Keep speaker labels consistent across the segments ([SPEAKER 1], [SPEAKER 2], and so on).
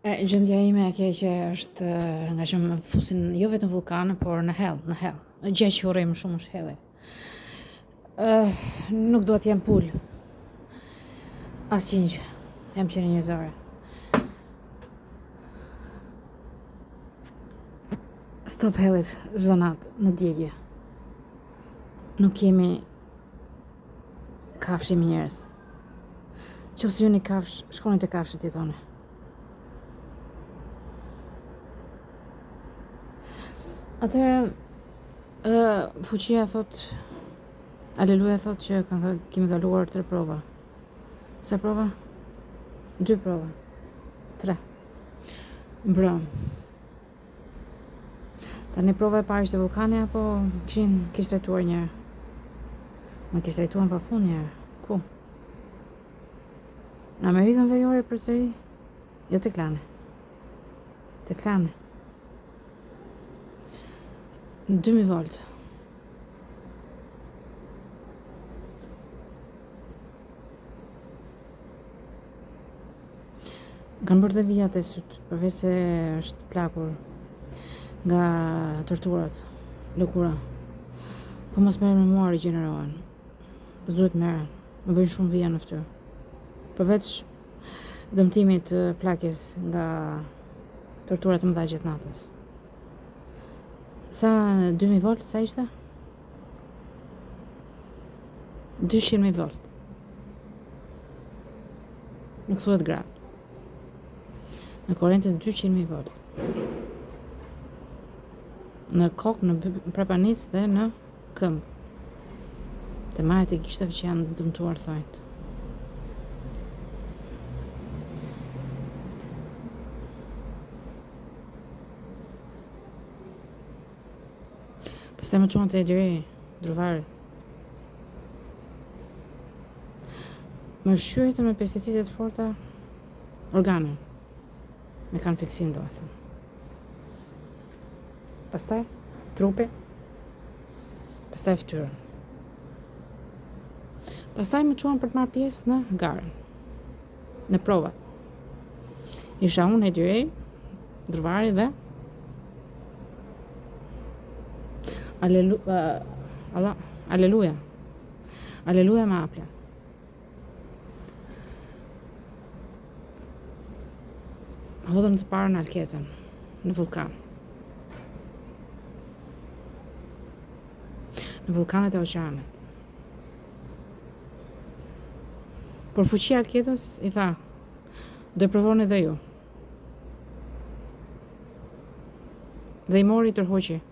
[SPEAKER 1] Gjendja ime e keqe është nga që më fusin jo vetëm vulkane, por në hell. Gjë që urrej më shumë është helli. Nuk dua të jem pul. Asnjë gjë. Jam qenë njerëzore. Stop hellit zonat në djegje. Nuk jemi kafshë, jemi njerëz. Qofse jeni kafsh, shkoni te kafshët e tona. Atëherë, fuqia thot, Aleluja thot që kemi kaluar 3 prova. Sa prova? 2 prova. 3. Mbrëm. Tani prova e parë ishte vulkani apo kishte trajtuar një herë? Më kishte trajtuar pafund një herë. Ku? Në Amerikën Veriore përsëri? Jo tek Lane. Tek Lane. 2000 volt. Kanë bërë dhe vijat e syt, përveç se është plakur nga torturat, lëkura. Po mos merren me mua rigjenerohen. S'duhet merren. Më bëjnë shumë vija në fytyrë. Përveç dëmtimit të plakjes nga torturat e mëdha gjatë natës. Sa 2000 volt, sa ishte? 200.000 volt. Nuk thuhet grad. Në korrente 200.000 volt. Në kokë, në prapanicë dhe në këmbë. Te majet e gishtave që janë dëmtuar thojt. Pastaj më çuan te deri druvari. Më shqyetën me pesticide të forta organe. Me kanë fiksim, do e thënë. Pastaj trupi. Pastaj fytyrën. Pastaj më çuan për të marrë pjesë në garën. Në provat. Isha unë e deri druvari dhe Aleluja. Aleluja me apla. Hodhëm të parë në Alketën, në vulkan. Në vulkanet e oqeanit. Por fuqia Alketës i tha, do e provoni dhe ju. Dhe i mori tërhoqi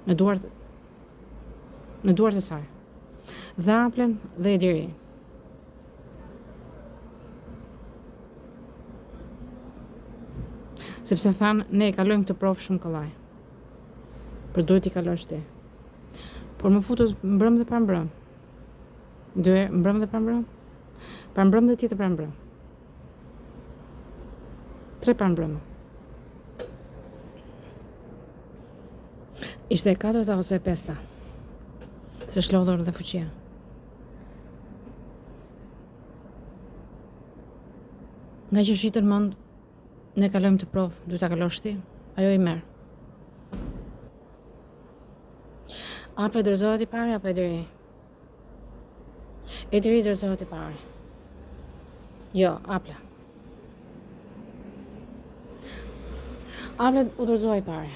[SPEAKER 1] në duart e saj. Dhe aplen dhe e diri. Sepse thanë, ne e kalojmë këtë provë shumë kollaj. Për duhet i kalosh ti. Por më futët mbrëm dhe prambrëm. Mbrëm dhe prambrëm. Prambrëm dhe tjetër prambrëm. 3 prambrëm. Ishte e 4-ta ose e 5-ta. Se shlodhur dhe fuqia. Nga që shitën mend, ne kalojmë të provë, duhet ta kalosh ti, ajo i merr. Apo dorëzohet i pari apo e deri? E deri dorëzohet i pari. Jo, apla. Apla u dorëzohet i pari.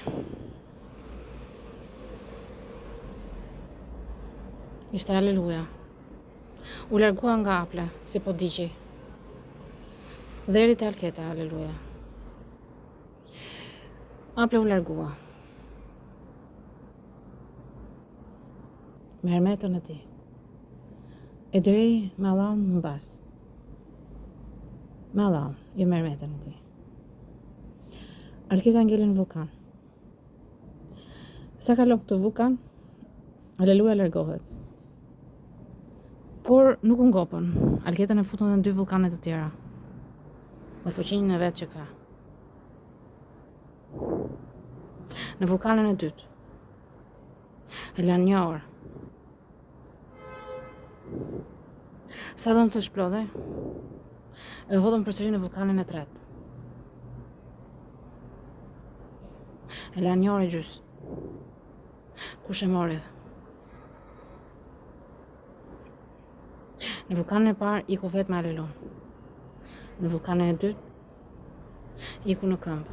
[SPEAKER 1] Ishte Aleluja. U largua nga apla, si po digjej. Dheri te Alketa, Aleluja. Apla u largua. Me hermetën e ti. E deri me Allahun më bas. Me Allahun, jo me hermetën e ti. Alketa ngelin në vulkan. Sa kalon këtu vulkan, Aleluja largohet. Por nuk u ngopën. Alketën e futën dhe në 2 vulkanet të tjera. Me fuqinë e vetë që ka. Në vulkanin e dytë. E lanë 1 orë. Sa do në të shplodhe, e hodhëm përsëri në vulkanin e tretë. E la 1 orë e gjys. Kush e mori? Në vulkanin e parë iku vetë me alelon. Në vulkanin e dytë iku në këmbë.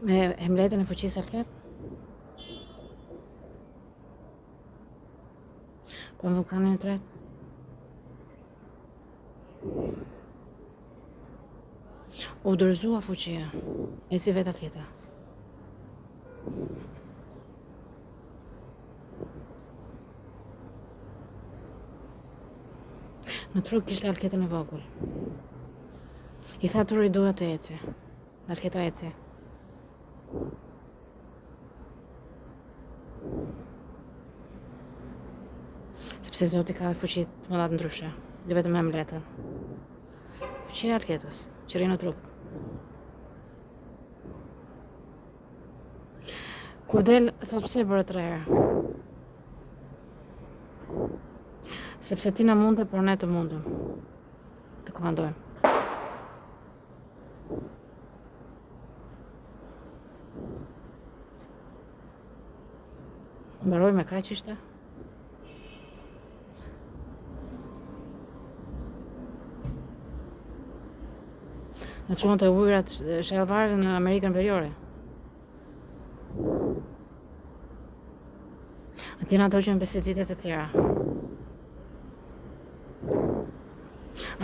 [SPEAKER 1] Me hemletën e fuqisë Alket. Po në vulkanin e tretë u dorëzua fuqia, e si vetë Alketa. Në truk kishte Alketën e vogël. I tha truri duhet të eci. Alketa eci. Sepse Zoti ka fuqi të mëdha të ndryshe, jo vetëm me hemletën. Fuqia e Alketës, që rri në trup. Kur del, thot pse e bëre 3 herë. Sepse ti na munde, por ne të mundëm. Të komandojmë. Mbaroj me kaq ishte. Në çuan të ujërat shellvarëve në Amerikën Veriore. Aty na doqën pesicidet e tjera.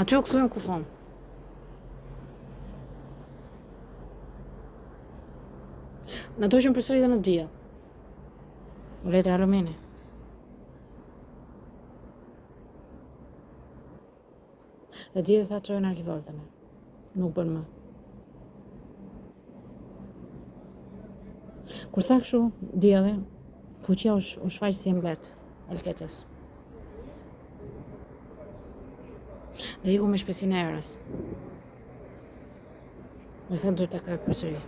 [SPEAKER 1] Aty u kthujmë kufon. Na doqën përsëri dhe në dia. Letra alumini. Dhe dia tha çojën arkivoltën. Nuk bën më. Kur tha kështu, dielli, fuqia u shfaq si emblet Alketës. Dhe iku me shpesinë e erës. Dhe thënë do të takoj përsëri.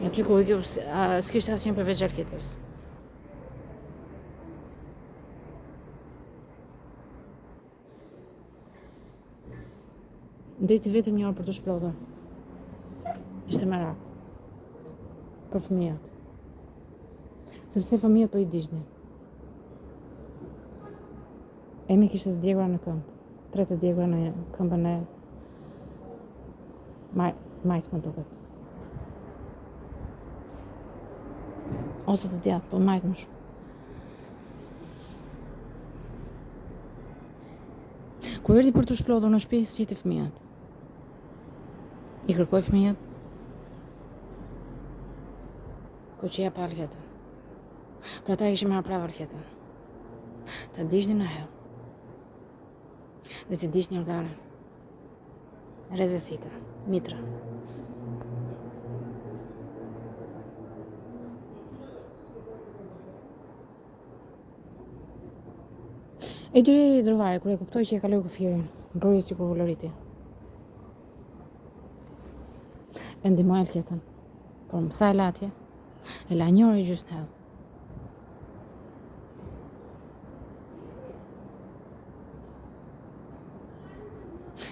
[SPEAKER 1] Aty ku iku s'kishte asnjë përveç Alketës. Ndeti vetëm 1 orë për të shplodhur. Ishte merak. Për fëmijët. Sepse fëmijët po i digjnin. Emi kishte të djegura në këmbë. 3 të djegura në këmbën e majtë më duket. Ose të djathtë, po majtë më shumë. Kur erdhi për të shplodhur në shtëpi, s'gjeti fëmijët. I kërkoi fëmijët. Fuqia pa Alketën. Për ata kishin marrë prapë Alketën. Ta digjnin në hell. Dhe të digjnin organen. Rezethika, mitra. E dy drvari, kur e kuptoi që e kaloi kufirin, mbrojë si kur vuloriti. E ndihmoi Alketën, por sa e la atje, e la 1 orë e gjys në hell.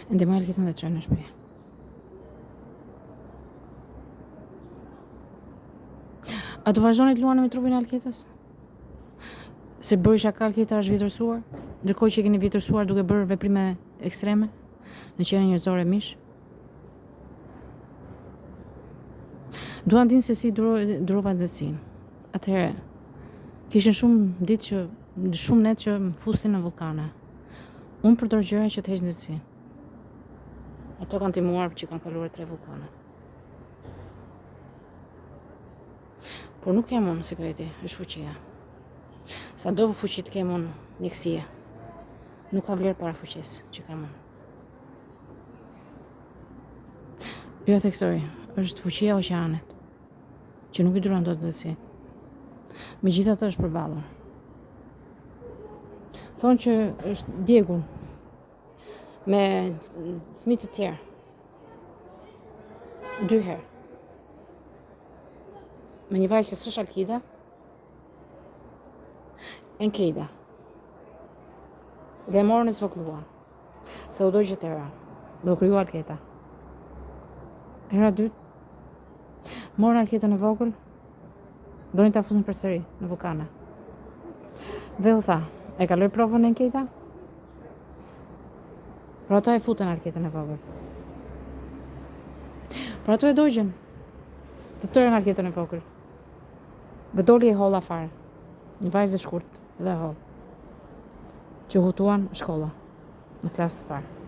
[SPEAKER 1] E ndihmoi Alketën dhe çoi në shtëpi. A do vazhdoni të luani me trupin e Alketës? Se bëri shaka Alketa është vitërsuar, ndërkohë që keni vitërsuar duke bërë veprime ekstreme në qenie njerëzore mish. Duan dinë se si durova nxehtësinë. Atëherë, kishin shumë ditë që shumë net që më fusin në vulkane. Unë përdor gjëra që të heq nxehtësinë. Ato kanë timuar që kanë kaluar 3 vulkane. Por nuk jam unë sekreti, është fuqia. Sa do fuqi të kem unë njëkësie, nuk ka vlerë para fuqisë që kam unë. Jo theksori, është fuqia oqeanit, që nuk i duron dot nxehtësinë. Megjithatë është përballur. Thonë që është djegur me fëmijë të tjerë. 2 herë. Me një vajzë që s'është Alkida, Enkeida. Dhe e morën e zvogluan. Se u dojë që tëra, do kryu Alketa. Hera dytë, morën Alketën e vogël, donin ta fusin përsëri në vulkane. Dhe u tha, e kaloj provën e Alketa? Por ato e futën Alketën e vogël. Por ato e dojgjën, të tërën Alketën e vogël. Dhe doli e holla fare, një vajzë e shkurt dhe holl, që hutuan shkolla, në klasë të parë.